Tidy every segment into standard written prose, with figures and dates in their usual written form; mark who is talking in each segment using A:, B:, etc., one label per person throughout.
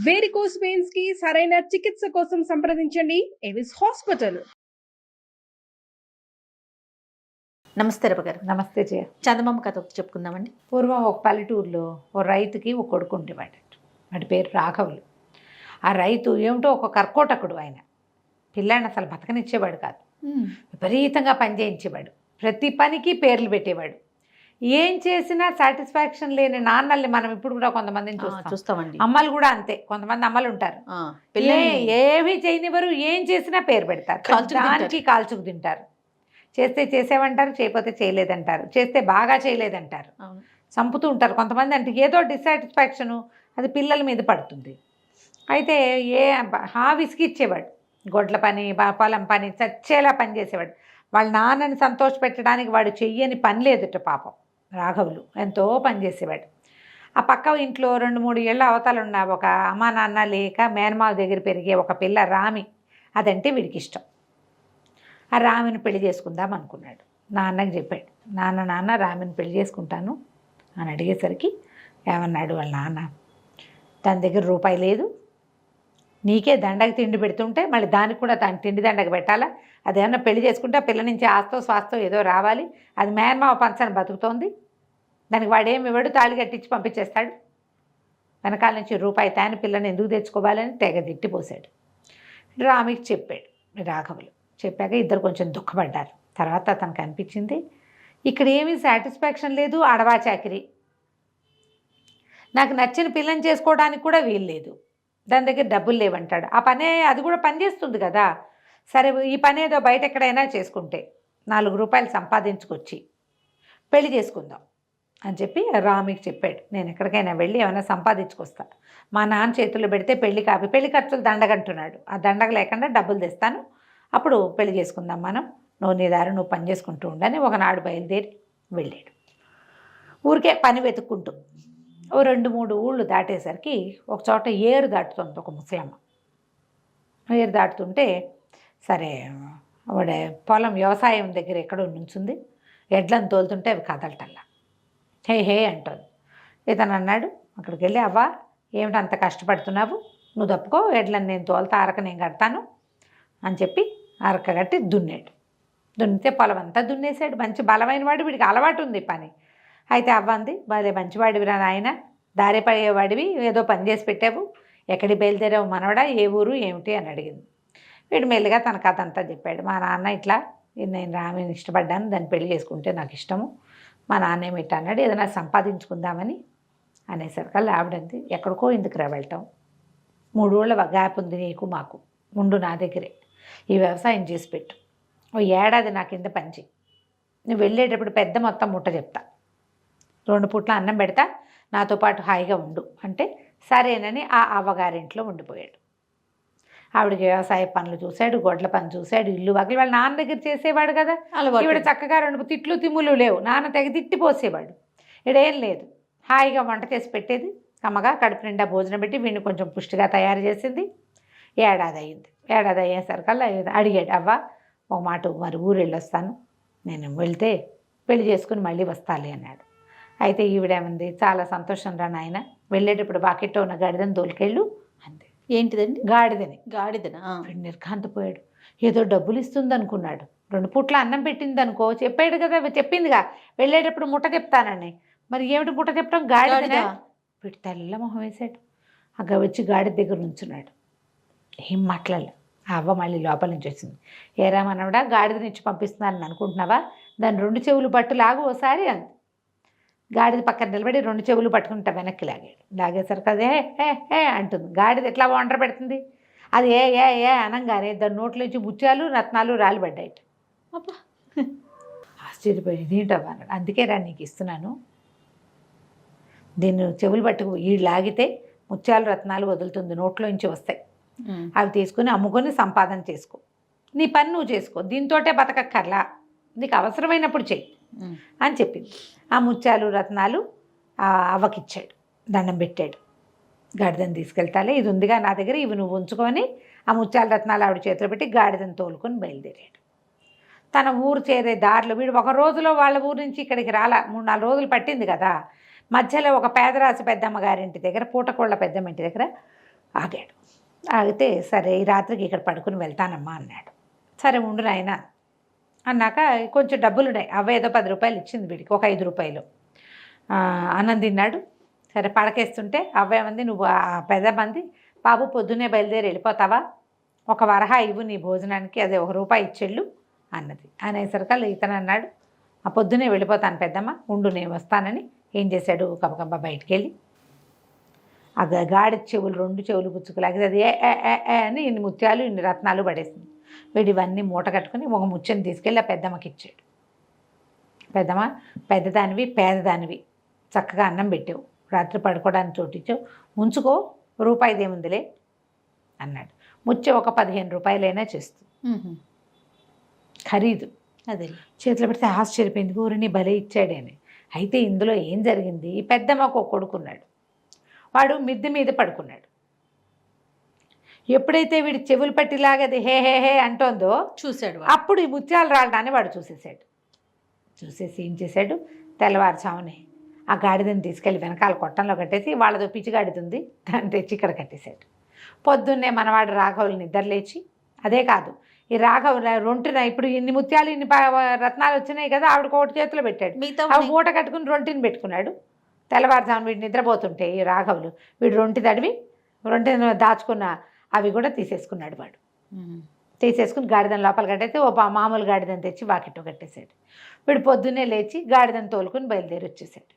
A: Varicose veins కి సరైన చికిత్స కోసం సంప్రదించండి ఎవిస్ హాస్పిటల్.
B: నమస్తే రవ గారు.
C: నమస్తే జయ.
B: చందమామ కథ ఒకటి చెప్పుకుందామండి.
C: పూర్వం ఒక పల్లెటూరులో ఓ రైతుకి ఒక కొడుకు ఉండేవాడు. వాడి పేరు రాఘవులు. ఆ రైతు ఏమిటో ఒక కర్కోటకుడు. ఆయన పిల్లాడిని అసలు బతకనిచ్చేవాడు కాదు. విపరీతంగా పని చేయించేవాడు. ప్రతి పనికి పేర్లు పెట్టేవాడు. ఏం చేసినా సాటిస్ఫాక్షన్ లేని నాన్నల్ని మనం ఇప్పుడు కూడా కొంతమందిని
B: చూస్తామండి.
C: అమ్మలు కూడా అంతే. కొంతమంది అమ్మలు ఉంటారు, ఏవి చేయనివ్వరు, ఏం చేసినా పేరు పెడతారు, దానికి కాల్చుకు తింటారు. చేస్తే చేసేవంటారు, చేయకపోతే చేయలేదంటారు, చేస్తే బాగా చేయలేదంటారు, చంపుతూ ఉంటారు కొంతమంది. అంటే ఏదో డిస్సాటిస్ఫాక్షను అది పిల్లల మీద పడుతుంది. అయితే విసిగిచ్చేవాడు. గొడ్ల పని, పొలం పని, చచ్చేలా పని చేసేవాడు. వాళ్ళ నాన్నని సంతోషపెట్టడానికి వాడు చెయ్యని పని లేదుట పాపం. రాఘవులు ఎంతో పనిచేసేవాడు. ఆ పక్క ఇంట్లో 2-3 ఏళ్ళ అవతల ఉన్న ఒక అమ్మా నాన్న లేక మేనమావ దగ్గర పెరిగే ఒక పిల్ల రామి, అదంటే వీడికి ఇష్టం. ఆ రామిని పెళ్లి చేసుకుందాం అనుకున్నాడు. నాన్నకి చెప్పాడు, నాన్న రామిని పెళ్లి చేసుకుంటాను అని అడిగేసరికి ఏమన్నాడు వాళ్ళ నాన్న, తన దగ్గర రూపాయి లేదు, నీకే దండగ తిండి పెడుతుంటే మళ్ళీ దానికి కూడా తన తిండి దండగ పెట్టాలా, అదేమన్నా పెళ్లి చేసుకుంటే ఆ పిల్ల నుంచి ఆస్తో స్వాస్థో ఏదో రావాలి, అది మేనమావ పంచని బతుకుతోంది, దానికి వాడేమి ఇవ్వడు, తాళి కట్టించి పంపించేస్తాడు, వెనకాల నుంచి రూపాయి తాని పిల్లని ఎందుకు తెచ్చుకోవాలని తెగ తిట్టిపోసాడు. రామికి చెప్పాడు రాఘవులు. చెప్పాక ఇద్దరు కొంచెం దుఃఖపడ్డారు. తర్వాత తనకు అనిపించింది, ఇక్కడ ఏమీ సాటిస్ఫాక్షన్ లేదు, అడవా చాకిరి, నాకు నచ్చిన పిల్లని చేసుకోవడానికి కూడా వీలు లేదు, దాని దగ్గర డబ్బులు లేవంటాడు. ఆ పనే అది కూడా పని చేస్తుంది కదా, సరే ఈ పని ఏదో బయట ఎక్కడైనా చేసుకుంటే 4 రూపాయలు సంపాదించుకొచ్చి పెళ్లి చేసుకుందాం అని చెప్పి రామికి చెప్పాడు. నేను ఎక్కడికైనా వెళ్ళి ఏమైనా సంపాదించుకొస్తా, మా నాన్న చేతుల్లో పెడితే పెళ్లి పెళ్లి ఖర్చులు దండగంటున్నాడు, ఆ దండగ లేకుండా డబ్బులు తెస్తాను, అప్పుడు పెళ్లి చేసుకుందాం మనం, నువ్వు నీ దారి నువ్వు పని చేసుకుంటూ ఉండని ఒకనాడు బయలుదేరి వెళ్ళాడు. ఊరికే పని వెతుక్కుంటూ ఓ 2-3 ఊళ్ళు దాటేసరికి ఒక చోట ఏరు దాటుతుంది ఒక ముసలమ్మ. ఏరు దాటుతుంటే సరే ఆవిడ పొలం వ్యవసాయం దగ్గర ఎక్కడో నుంచుంది, ఎడ్లను తోలుతుంటే అవి కదలటల్లా, హే అంటుంది. ఇతను అన్నాడు అక్కడికి వెళ్ళి, అవ్వా ఏమిటి అంత కష్టపడుతున్నావు, నువ్వు తప్పుకో, ఎడ్లను నేను తోలుతా, అరక నేను కడతాను అని చెప్పి అరక కట్టి దున్నాడు. దున్నితే పొలం అంతా దున్నేసాడు. మంచి బలమైన వాడు, వీడికి అలవాటు ఉంది పని. అయితే అవ్వంది, భలే మంచివాడివిరా నాయన, దారి పడేవాడివి, ఏదో పని చేసి పెట్టావు, ఎక్కడికి బయలుదేరావు మనవడా, ఏ ఊరు ఏమిటి అని అడిగింది. వీడు మెల్లిగా తన కథ అంతా చెప్పాడు. మా నాన్న ఇట్లా, నేను రామిని ఇష్టపడ్డాను, దాన్ని పెళ్లి చేసుకుంటే నాకు ఇష్టము, మా నాన్న ఏమిటి అన్నాడు, ఏదైనా సంపాదించుకుందామని అనేసరికల్లా ఆవిడంది, ఎక్కడికో ఎందుకురా వెళ్ళటం, 3 ఊళ్ళ గ్యాప్ ఉంది నీకు మాకు, ముందు నా దగ్గరే ఈ వ్యవసాయం చేసి పెట్టు, ఓ ఏడాది నా కింద పంచి, నువ్వు వెళ్ళేటప్పుడు పెద్ద మొత్తం ముట్ట చెప్తా, 2 పూట్ల అన్నం పెడతా, నాతో పాటు హాయిగా ఉండు అంటే సరేనని ఆ అవ్వగారింట్లో ఉండిపోయాడు. ఆవిడకి వ్యవసాయ పనులు చూశాడు, గొడ్ల పని చూశాడు, ఇల్లు వాకిలి వాళ్ళ నాన్న దగ్గర చేసేవాడు కదా, ఈవిడ చక్కగా 2 తిట్లు తిమ్ములు లేవు, నాన్న తెగ తిట్టిపోసేవాడు, ఇడేం లేదు, హాయిగా వంట చేసి పెట్టేది, కమ్మగా కడుపు నిండా భోజనం పెట్టి వీడిని కొంచెం పుష్టిగా తయారు చేసింది. ఏడాది అయింది. ఏడాది అయ్యేసరికల్లా అడిగాడు, అవ్వ ఒక మాట, మరి ఊరు వెళ్ళొస్తాను, నేను వెళ్తే పెళ్లి చేసుకుని మళ్ళీ వస్తాలి అన్నాడు. అయితే ఈవిడేమంది, చాలా సంతోషం రా నాయన, వెళ్ళేటప్పుడు బాకెట్లో ఉన్న గాడిదని దోలికెళ్ళు అంది.
B: ఏంటిదండి?
C: గాడిదనా? నిర్ఘాంతపోయాడు. ఏదో డబ్బులు ఇస్తుంది అనుకున్నాడు, 2 పూట్ల అన్నం పెట్టింది అనుకో, చెప్పాడు కదా, చెప్పిందిగా వెళ్ళేటప్పుడు ముట్ట చెప్తానని, మరి ఏమిటి ముట్ట చెప్పడం, గాడిదనా? వీడు తెల్ల మొహం వేశాడు. అక్కడ వచ్చి గాడిద దగ్గర నుంచున్నాడు. ఏం మాట్లాడలే. ఆ అవ్వ మళ్ళీ లోపల నుంచి వచ్చింది. ఏరా మనవడా, గాడిదనిచ్చి పంపిస్తున్నానని అనుకుంటున్నావా, దాని 2 చెవులు పట్టు లాగు ఓసారి అంది. గాడిద పక్కన నిలబడి 2 చెవులు పట్టుకుంటా వెనక్కి లాగాడు. లాగేసరికి అదే ఏ అంటుంది. గాడిద ఎట్లా వండర పెడుతుంది, అది ఏ అనగానే దాని నోట్లోంచి ముత్యాలు రత్నాలు రాలిపడ్డాయి.
B: అబ్బా,
C: ఆశ్చర్యపోయి ఇదేంటవ్వ అన్నాడు. అందుకే రా నీకు ఇస్తున్నాను, దీన్ని చెవులు పట్టుకు ఈ లాగితే ముత్యాలు రత్నాలు వదులుతుంది, నోట్లోంచి వస్తాయి, అవి తీసుకుని అమ్ముకొని సంపాదన చేసుకో, నీ పని నువ్వు చేసుకో, దీంతోటే బతకక్కర్లా, నీకు అవసరమైనప్పుడు చెయ్యి అని చెప్పింది. ఆ ముత్యాలు రత్నాలు అవ్వకిచ్చాడు, దండం పెట్టాడు. గాడిదని తీసుకెళ్తాలే, ఇది ఉందిగా నా దగ్గర, ఇవి నువ్వు ఉంచుకొని ఆ ముత్యాల రత్నాలు ఆవిడ చేతిలో పెట్టి గాడిదని తోలుకొని బయలుదేరాడు. తన ఊరు చేరే దారిలో వీడు ఒక రోజులో వాళ్ళ ఊరు నుంచి ఇక్కడికి రాలా, 3-4 రోజులు పట్టింది కదా. మధ్యలో ఒక పేదరాశి పెద్దమ్మ గారింటి దగ్గర, పూటకోళ్ళ పెద్దమ్మ ఇంటి దగ్గర ఆగాడు. ఆగితే సరే ఈ రాత్రికి ఇక్కడ పడుకుని వెళ్తానమ్మా అన్నాడు. సరే ఉండు నాయనా అన్నాక కొంచెం డబ్బులు ఉన్నాయి. ఏదో 10 రూపాయలు ఇచ్చింది వీడికి, ఒక 5 రూపాయలు. అన్నం తిన్నాడు. సరే పడకేస్తుంటే అవ్వేమంది, నువ్వు పెద్ద మంది బాబు పొద్దున్నే బయలుదేరి వెళ్ళిపోతావా, ఒక వరహా ఇవ్వు నీ భోజనానికి, అదే 1 రూపాయి ఇచ్చెళ్ళు అన్నది. అనేసరికల్లా ఇతను అన్నాడు, ఆ పొద్దున్నే వెళ్ళిపోతాను పెద్దమ్మ, ఉండు నేను వస్తానని. ఏం చేశాడు, గబగబా బయటికి వెళ్ళి ఆ గాడి చెవులు 2 చెవులు పుచ్చుకులాగితే అది ఏ అని ఇన్ని ముత్యాలు ఇన్ని రత్నాలు పడేసింది. వీడు ఇవన్నీ మూట కట్టుకుని ఒక ముచ్చని తీసుకెళ్ళి ఆ పెద్దమ్మకి ఇచ్చాడు. పెద్దమ్మ, పెద్దదానివి పేదదానివి, చక్కగా అన్నం పెట్టావు, రాత్రి పడుకోవడానికి చోటిచ్చావు, ఉంచుకో, రూపాయిదేముందిలే అన్నాడు. ముచ్చ ఒక 15 రూపాయలైనా చేస్తుంది ఖరీదు.
B: అదే
C: చేతిలో పెడితే ఆశ్చర్యపోయింది, ఊరిని భలే ఇచ్చాడని. అయితే ఇందులో ఏం జరిగింది, ఈ పెద్దమ్మకు ఒక కొడుకున్నాడు. వాడు మిద్దె మీద పడుకున్నాడు. ఎప్పుడైతే వీడి చెవులు పట్టిలాగది హే హే హే అంటోందో
B: చూశాడు.
C: అప్పుడు ఈ ముత్యాలు రాలడాన్ని వాడు చూసేసాడు. చూసేసి ఏం చేశాడు, తెల్లవారుజామునే ఆ గాడిదని తీసుకెళ్ళి వెనకాల కొట్టంలో కట్టేసి, వాళ్ళతో పిచ్చిగాడిది ఉంది దాన్ని తెచ్చి ఇక్కడ కట్టేశాడు. పొద్దున్నే మనవాడు రాఘవులు నిద్రలేచి, అదే కాదు ఈ రాఘవ రొంటిన ఇప్పుడు ఇన్ని ముత్యాలు ఇన్ని రత్నాలు వచ్చినాయి కదా, ఆవిడ ఒకటి చేతిలో పెట్టాడు, అవి మూట కట్టుకుని రొంటిని పెట్టుకున్నాడు. తెల్లవారుజామున వీడు నిద్రపోతుంటే ఈ రాఘవులు వీడు రొంటిని దాచుకున్న అవి కూడా తీసేసుకున్నాడు. వాడు తీసేసుకుని గాడిదని లోపల కట్టేస్తే మామూలు గాడిదని తెచ్చి వాకిట్లో కట్టేశాడు. వీడు పొద్దున్నే లేచి గాడిదని తోలుకుని బయలుదేరి వచ్చేసాడు.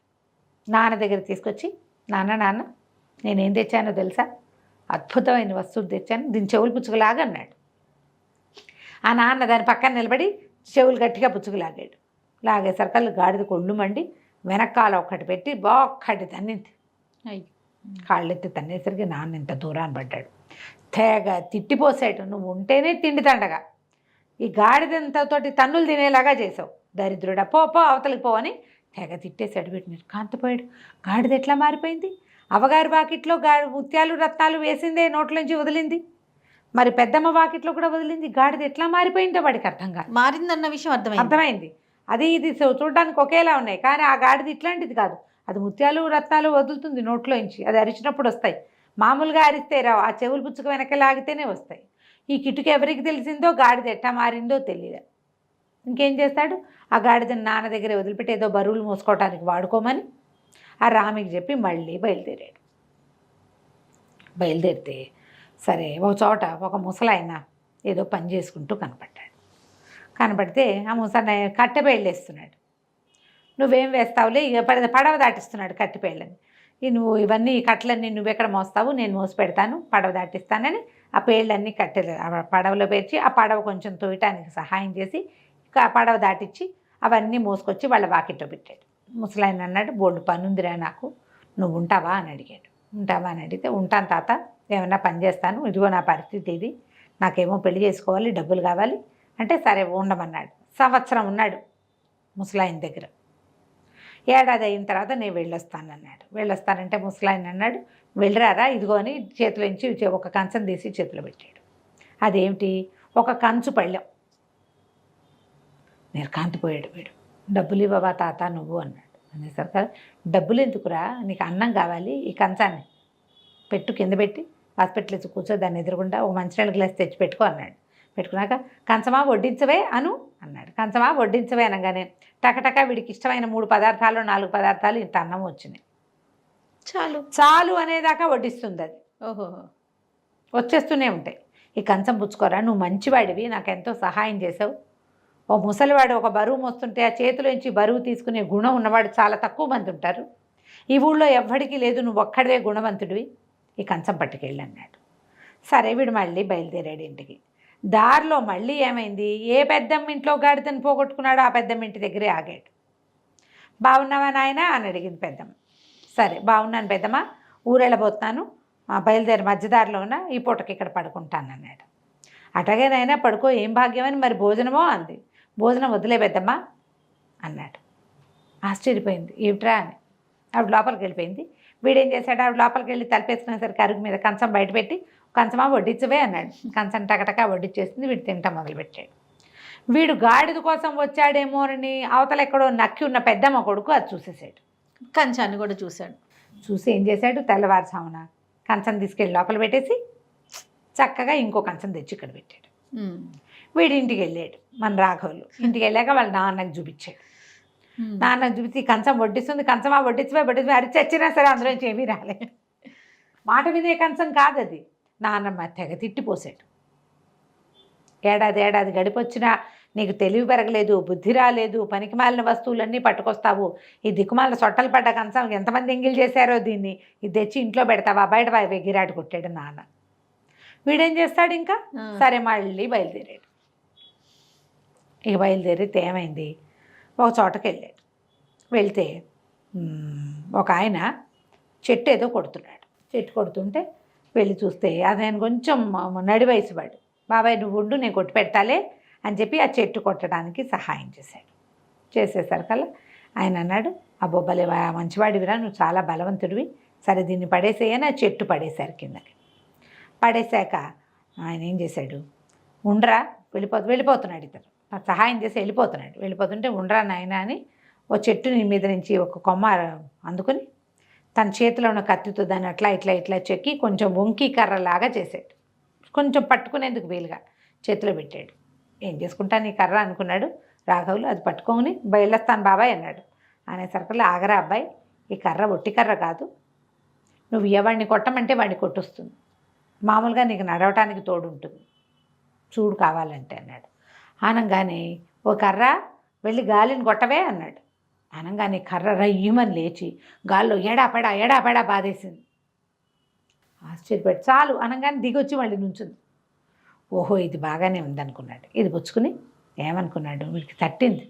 C: నాన్న దగ్గర తీసుకొచ్చి, నాన్న నేనేం తెచ్చానో తెలుసా, అద్భుతమైన వస్తువు తెచ్చాను, దీని చెవులు పుచ్చుకులాగా అన్నాడు. ఆ నాన్న దాని పక్కన నిలబడి చెవులు గట్టిగా పుచ్చుకులాగాడు. లాగేసరికల్లా గాడిద కొళ్ళు మండి వెనకాల ఒక్కటి పెట్టి ఒక్కటి తన్నింది. కాళ్ళెత్తి తన్నేసరికి నాన్న ఇంత దూరాన్ని పడ్డాడు. తెగ తిట్టిపోసాడు, నువ్వు ఉంటేనే తిండి తండగా, ఈ గాడిదంతతోటి తన్నులు తినేలాగా చేసావు, దరిద్రుడా, పో అవతలికి పోవని తెగ తిట్టేశాడు. వీటిని కాంతపోయాడు. గాడిద ఎట్లా మారిపోయింది, అవగారి వాకిట్లో ముత్యాలు రత్నాలు వేసిందే నోట్లోంచి వదిలింది, మరి పెద్దమ్మ వాకిట్లో కూడా వదిలింది, గాడిద ఎట్లా మారిపోయిందో వాడికి అర్థం కాదు.
B: మారిందన్న విషయం అర్థమైంది. అది ఇది చూడడానికి ఒకేలా ఉన్నాయి, కానీ ఆ గాడిద ఇట్లాంటిది కాదు, అది ముత్యాలు రత్నాలు వదులుతుంది నోట్లోంచి, అది అరిచినప్పుడు వస్తాయి, మామూలుగా అరిస్తే రావు, ఆ చెవులు పుచ్చుకు వెనక లాగితేనే వస్తాయి. ఈ కిటుకు ఎవరికి తెలిసిందో, గాడిద ఎట్టా మారిందో తెలియదు. ఇంకేం చేస్తాడు, ఆ గాడిదని నాన్న దగ్గర వదిలిపెట్టి ఏదో బరువులు మోసుకోవటానికి వాడుకోమని ఆ రామికి చెప్పి మళ్ళీ బయలుదేరాడు. బయలుదేరితే సరే ఒక చోట ఒక ముసలాయన ఏదో పని చేసుకుంటూ కనపడ్డాడు. కనపడితే ఆ ముసలాయన కట్టెపేళ్ళు వేస్తున్నాడు. నువ్వేం వేస్తావులే, ఇక పడవ దాటిస్తున్నాడు కట్టెపేళ్ళని. నువ్వు ఇవన్నీ కట్టలన్నీ నువ్వెక్కడ మోస్తావు, నేను మోసి పెడతాను, పడవ దాటిస్తానని ఆ పేళ్ళన్నీ పడవలో పేర్చి ఆ పడవ కొంచెం తోయటానికి సహాయం చేసి పడవ దాటిచ్చి అవన్నీ మోసుకొచ్చి వాళ్ళ వాకిట్లో పెట్టాడు. ముసలాయన అన్నాడు, బోల్డు పనుందిరా నాకు, నువ్వు ఉంటావా అని అడిగాడు. ఉంటావా అని అడిగితే, ఉంటాను తాత, ఏమన్నా పని చేస్తాను, ఇదిగో నా పరిస్థితి ఇది, నాకేమో పెళ్లి చేసుకోవాలి, డబ్బులు కావాలి అంటే సరే ఉండమన్నాడు. సంవత్సరం ఉన్నాడు ముసలాయన దగ్గర. ఏడాది అయిన తర్వాత నేను వెళ్ళొస్తానన్నాడు. వెళ్ళొస్తానంటే ముసలాయన అన్నాడు, వెళ్ళరారా, ఇదిగో అని చేతిలోంచి ఒక కంచం తీసి చేతిలో పెట్టాడు. అదేమిటి, ఒక కంచు పళ్ళెం. నిర్కాంతిపోయాడు వీడు. డబ్బులు ఇవ్వవా తాత నువ్వు అన్నాడు. అనేసరికి, డబ్బులు ఎందుకురా, నీకు అన్నం కావాలి, ఈ కంచాన్ని పెట్టు, కింద పెట్టి హాస్పిటల్ ఇచ్చి కూర్చో, దాన్ని ఎదురుగుండా ఒక మంచినీళ్ళ గ్లాస్ తెచ్చి పెట్టుకో అన్నాడు. పెట్టుకున్నాక, కంచమా వడ్డించవే అన్నాడు. కంచమా వడ్డించవే అనగానే టకటక వీడికి ఇష్టమైన 3 పదార్థాలు 4 పదార్థాలు ఇంత అన్నం వచ్చినాయి. చాలు అనేదాకా వడ్డిస్తుంది అది. ఓహో,
C: వచ్చేస్తూనే ఉంటాయి. ఈ కంచం పుచ్చుకోరా, నువ్వు మంచివాడివి, నాకెంతో సహాయం చేసావు. ఓ ముసలివాడు ఒక బరువు మోస్తుంటే ఆ చేతిలోంచి బరువు తీసుకునే గుణం ఉన్నవాడు చాలా తక్కువ మంది ఉంటారు, ఈ ఊళ్ళో ఎవ్వడికి లేదు, నువ్వు ఒక్కడే గుణవంతుడివి, ఈ కంచం పట్టుకెళ్ళి అన్నాడు. సరే వీడు మళ్ళీ బయలుదేరాడు ఇంటికి. దారిలో మళ్ళీ ఏమైంది, ఏ పెద్దమ్మ ఇంట్లో గాడిదని పోగొట్టుకున్నాడో ఆ పెద్దమ్మ ఇంటి దగ్గరే ఆగాడు. బాగున్నావా నాయనా అని అడిగింది పెద్దమ్మ. సరే బాగున్నాను పెద్దమ్మ, ఊరెళ్ళబోతున్నాను, బయలుదేరి మధ్యదారిలో ఉన్న ఈ పూటకి ఇక్కడ పడుకుంటాను అన్నాడు. అటగే నాయనా పడుకో, ఏం భాగ్యమని, మరి భోజనమో అంది. భోజనం వదిలే పెద్దమ్మ అన్నాడు. ఆశ్చర్యపోయింది, ఏమిట్రా అని. ఆవిడ లోపలికి వెళ్ళిపోయింది. వీడేం చేశాడు, ఆవిడ లోపలికి వెళ్ళి తలిపేసుకునేసరికి అరుగు మీద కంచం బయట పెట్టి, కంచమా వడ్డించవే అన్నాడు. కంచం టకటకా వడ్డించేసింది. వీడు తింటా మొదలుపెట్టాడు. వీడు గాడిద కోసం వచ్చాడేమోనని అవతల ఎక్కడో నక్కి ఉన్న పెద్దమ్మ కొడుకు అది చూసేసాడు.
B: కంచాన్ని కూడా చూశాడు.
C: చూసి ఏం చేశాడు, తెల్లవారుజామున
B: కంచం తీసుకెళ్ళి లోపల పెట్టేసి చక్కగా ఇంకో కంచం తెచ్చి ఇక్కడ పెట్టాడు. వీడి ఇంటికి వెళ్ళాడు మన రాఘవులు. ఇంటికి వెళ్ళాక వాళ్ళ నాన్నకు చూపించాడు. నాన్నకు చూపించి కంచం వడ్డిస్తుంది, కంచమా వడ్డించిపోయి అరిచి వచ్చినా సరే అందులో నుంచి ఏమీ రాలేదు. మాట వినే కంచం కాదు అది. నాన్నమ్మ తెగ తిట్టిపోసాడు. ఏడాది గడిపొచ్చినా నీకు తెలివి పెరగలేదు, బుద్ధి రాలేదు, పనికి మాలిన వస్తువులన్నీ పట్టుకొస్తావు, ఈ దిక్కుమాలిన సొట్టలు పడ్డ కంచం ఎంతమంది ఎంగిల్ చేశారో దీన్ని, ఇది తెచ్చి ఇంట్లో పెడతావా, బయట గిరాటి కొట్టాడు నాన్న. వీడేం చేస్తాడు ఇంకా సరే మళ్ళీ బయలుదేరాడు. ఇక బయలుదేరితే ఏమైంది, ఒక చోటకి వెళ్ళాడు. వెళ్తే ఒక ఆయన చెట్టు ఏదో కొడుతున్నాడు. చెట్టు కొడుతుంటే వెళ్ళి చూస్తే ఆయన కొంచెం నడి వయసు వాడు. బాబాయ్ నువ్వు ఉండు, నేను కొట్టి పెట్టాలే అని చెప్పి ఆ చెట్టు కొట్టడానికి సహాయం చేశాడు. చేసేసరికల్లా ఆయన అన్నాడు, అబ్బో భలే మంచివాడివిరా, నువ్వు చాలా బలవంతుడివి, సరే దీన్ని పడేసేయని ఆ చెట్టు పడేశారు కిందకి. పడేశాక ఆయన ఏం చేశాడు, ఉండరా వెళ్ళిపోతున్నాడు. ఇతను సహాయం చేసి వెళ్ళిపోతుంటే ఉండరా నాయన అని ఓ చెట్టు మీద నుంచి ఒక కొమ్మ అందుకుని తన చేతిలో ఉన్న కత్తితో దాన్ని అట్లా ఇట్లా చెక్కి కొంచెం వంకీ కర్రలాగా చేశాడు. కొంచెం పట్టుకునేందుకు వీలుగా చేతిలో పెట్టాడు. ఏం చేసుకుంటాను ఈ కర్ర అనుకున్నాడు రాఘవులు. అది పట్టుకొని బయలుస్తాను బాబాయ్ అన్నాడు. అనేసరికల్లా ఆగరా అబ్బాయి, ఈ కర్ర ఒట్టి కర్ర కాదు, నువ్వు ఎవరిని కొట్టమంటే వాడిని కొట్టొస్తుంది, మామూలుగా నీకు నడవటానికి తోడు ఉంటుంది, చూడు కావాలంటే అన్నాడు. అనగానే ఓ కర్ర వెళ్ళి గాలిని కొట్టవే అన్నాడు. అనగానే కర్ర రయ్యమని లేచి గాల్లో ఎడాపెడా బాధేసింది. ఆశ్చర్యపడి చాలు అనగానే దిగొచ్చి మళ్ళీ నుంచుంది. ఓహో ఇది బాగానే ఉందనుకున్నాడు. ఇది పుచ్చుకుని ఏమనుకున్నాడు, వీడికి తట్టింది.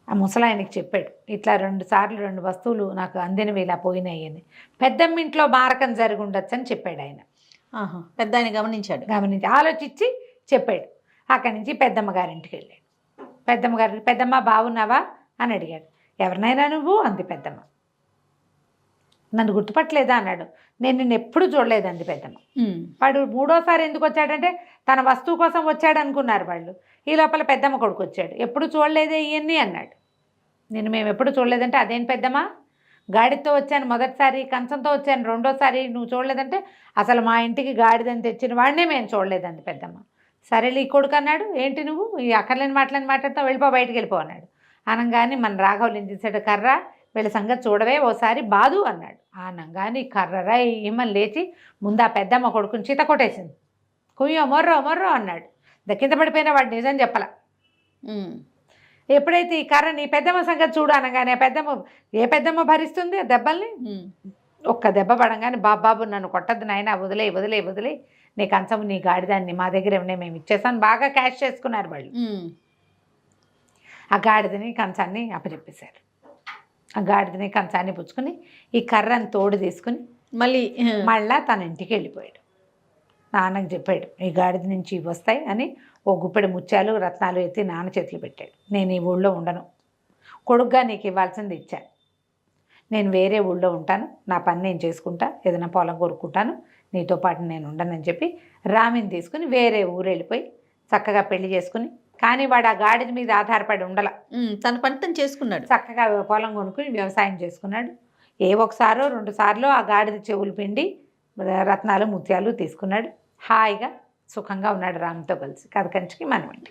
B: ఆ ముసలాయనకి చెప్పాడు, ఇట్లా 2 సార్లు 2 వస్తువులు నాకు అందినవి ఇలా పోయినాయి అని. పెద్దమ్మ ఇంట్లో మారకం జరిగి ఉండొచ్చు అని చెప్పాడు ఆయన.
C: పెద్ద ఆయన గమనించి
B: ఆలోచించి చెప్పాడు. అక్కడి నుంచి పెద్దమ్మ గారింటికి వెళ్ళాడు. పెద్దమ్మ బాగున్నావా అని అడిగాడు. ఎవరినైనా నువ్వు అంది పెద్దమ్మ. నన్ను గుర్తుపట్టలేదా అన్నాడు. నేను నిన్ను ఎప్పుడు చూడలేదండి పెద్దమ్మ. వాడు 3వసారి ఎందుకు వచ్చాడంటే తన వస్తువు కోసం వచ్చాడు అనుకున్నారు వాళ్ళు. ఈ లోపల పెద్దమ్మ కొడుకు వచ్చాడు. ఎప్పుడు చూడలేదే ఇవన్నీ అన్నాడు. మేము ఎప్పుడు చూడలేదంటే అదేం పెద్దమ్మ, గాడితో వచ్చాను మొదటిసారి, కంచంతో వచ్చాను 2వసారి, నువ్వు చూడలేదంటే అసలు మా ఇంటికి గాడిదని తెచ్చిన వాడినే మేము చూడలేదండి పెద్దమ్మ. సరేలే ఈ కొడుకు అన్నాడు. ఏంటి నువ్వు ఈ అక్కర్లేని మాట్లాడుతావు, వెళ్ళిపో బయటికి వెళ్ళిపో అన్నాడు. అనగానే మన రాఘవులు ఏం చేశాడు, కర్ర వీళ్ళ సంగతి చూడవే ఓసారి బాదు అన్నాడు. అనగానే కర్రరా ఏమని లేచి ముందు ఆ పెద్దమ్మ కొడుకుని చీత కొట్టేసింది. కుయ్యో మొర్రో అన్నాడు. కింద పడిపోయిన వాడు నిజం చెప్పల. ఎప్పుడైతే ఈ కర్ర నీ పెద్దమ్మ సంగతి చూడు అనగానే ఏ పెద్దమ్మ భరిస్తుంది ఆ దెబ్బల్ని. ఒక్క దెబ్బ పడంగానే బాబు నన్ను కొట్టద్దు నాయన, వదిలే నీ కంచం నీ గాడిదాన్ని మా దగ్గర ఏమన్నా మేము ఇచ్చేసాను, బాగా క్యాష్ చేసుకున్నారు వాళ్ళు. ఆ గాడిదని కంచాన్ని అప్పచెప్పేశారు. ఆ గాడిదని కంచాన్ని పుచ్చుకుని ఈ కర్రని తోడు తీసుకుని మళ్ళా తన ఇంటికి వెళ్ళిపోయాడు. నాన్నకు చెప్పాడు, ఈ గాడిద నుంచి ఇవి వస్తాయి అని ఓ గుప్పెడు ముత్యాలు రత్నాలు ఎత్తి నాన్న చేతులు పెట్టాడు. నేను ఈ ఊళ్ళో ఉండను, కొడుగ్గా నీకు ఇవ్వాల్సింది ఇచ్చాను, నేను వేరే ఊళ్ళో ఉంటాను, నా పని నేను చేసుకుంటా, ఏదైనా పొలం కొరుక్కుంటాను, నీతో పాటు నేను ఉండనని చెప్పి రామిని తీసుకుని వేరే ఊరు వెళ్ళిపోయి చక్కగా పెళ్లి చేసుకుని. కానీ వాడు ఆ గాడిద మీద ఆధారపడి ఉండల,
C: తన పని తను చేసుకున్నాడు.
B: చక్కగా పొలం కొనుక్కుని వ్యవసాయం చేసుకున్నాడు. 1 2 సార్లు ఆ గాడిద చెవులు పిండి రత్నాలు ముత్యాలు తీసుకున్నాడు. హాయిగా సుఖంగా ఉన్నాడు రామ్తో కలిసి. కథ కంచికి మనమండి.